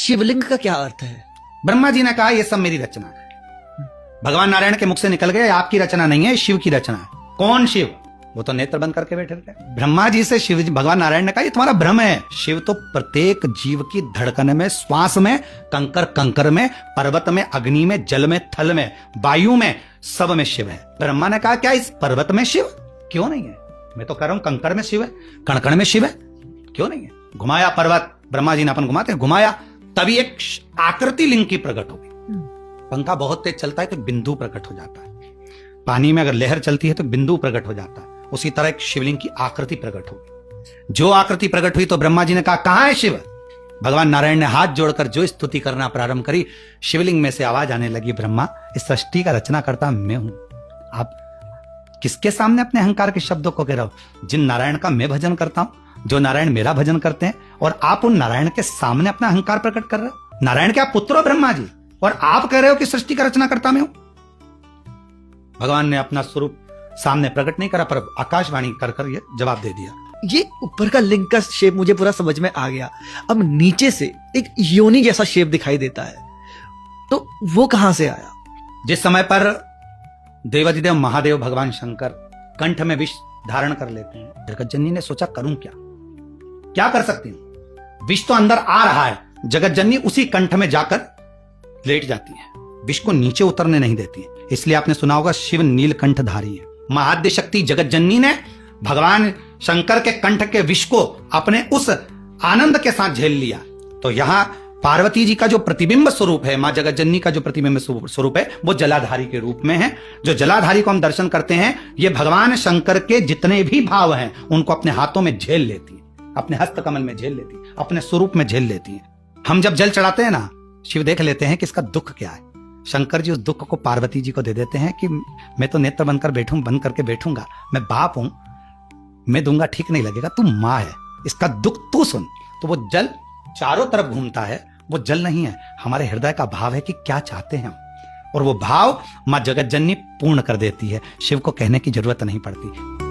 शिवलिंग का क्या अर्थ है? ब्रह्मा जी ने कहा ये सब मेरी रचना है। भगवान नारायण के मुख से निकल गया, आपकी रचना नहीं है, शिव की रचना है। कौन शिव? वो तो नेत्र बंद करके बैठे थे। ब्रह्मा जी से शिव जी, भगवान नारायण ने कहा ये तुम्हारा भ्रम है। शिव तो प्रत्येक जीव की धड़कन में, श्वास में, कंकर कंकर में, पर्वत में, अग्नि में, जल में, थल में, वायु में, सब में शिव है। ब्रह्मा ने कहा क्या इस पर्वत में शिव क्यों नहीं है? मैं तो कह रहा हूं कंकर में शिव है, कणकण में शिव है, क्यों नहीं है? घुमाया पर्वत, ब्रह्मा जी ने अपन घुमाते हैं, घुमाया, तभी एक आकृति लिंग की प्रकट हो गई। पंखा बहुत तेज चलता है तो बिंदु प्रकट हो जाता है, पानी में अगर लहर चलती है तो बिंदु प्रकट हो जाता है। उसी तरह एक शिवलिंग की आकृति प्रकट होगी। जो आकृति प्रकट हुई तो ब्रह्मा जी ने कहा कहां है शिव? भगवान नारायण ने हाथ जोड़कर जो स्तुति करना प्रारंभ करी, शिवलिंग में से आवाज आने लगी, ब्रह्मा इस सृष्टि का रचना करता मैं हूं। आप किसके सामने अपने अहंकार के शब्दों को कह रहे हो? जिन नारायण का मैं भजन करता हूं, जो नारायण मेरा भजन करते हैं, और आप उन नारायण के सामने अपना अहंकार प्रकट कर रहे हो। नारायण के आप पुत्र हो ब्रह्मा जी, और आप कह रहे हो कि सृष्टि का रचना करता मैं हूं। भगवान ने अपना स्वरूप सामने प्रकट नहीं करा, पर आकाशवाणी कर कर ये जवाब दे दिया। ये ऊपर का लिंग का शेप मुझे पूरा समझ में आ गया। अब नीचे से एक योनि जैसा शेप दिखाई देता है, तो वो कहां से आया? जिस समय पर देवाधिदेव महादेव भगवान शंकर कंठ में विष धारण कर लेते हैं, जगतजननी ने सोचा करूं क्या कर सकती हूं? विष तो अंदर आ रहा है, जगतजननी उसी कंठ में जाकर लेट जाती है, विष को नीचे उतरने नहीं देती है। इसलिए आपने सुना होगा शिव नीलकंठधारी है। महाद्य शक्ति जगतजननी ने भगवान शंकर के कंठ के विष को अपने उस आनंद के साथ झेल लिया। तो यहां पार्वती जी का जो प्रतिबिंब स्वरूप है, मां जगतजननी का जो प्रतिबिंब स्वरूप है, वो जलाधारी के रूप में है। जो जलाधारी को हम दर्शन करते हैं, ये भगवान शंकर के जितने भी भाव हैं उनको अपने हाथों में झेल लेती है, अपने हस्त कमल में झेल लेती है, अपने स्वरूप में झेल लेती है। हम जब जल चढ़ाते हैं ना, शिव देख लेते हैं कि इसका दुख क्या है। शंकर जी उस दुख को पार्वती जी को दे देते हैं कि मैं तो नेत्र बंद करके बैठूंगा, मैं बाप हूं, मैं दूंगा ठीक नहीं लगेगा, तू मां है, इसका दुख तू सुन। तो वो जल चारों तरफ घूमता है, वो जल नहीं है, हमारे हृदय का भाव है कि क्या चाहते हैं हम, और वो भाव मां जगतजननी पूर्ण कर देती है। शिव को कहने की जरूरत नहीं पड़ती।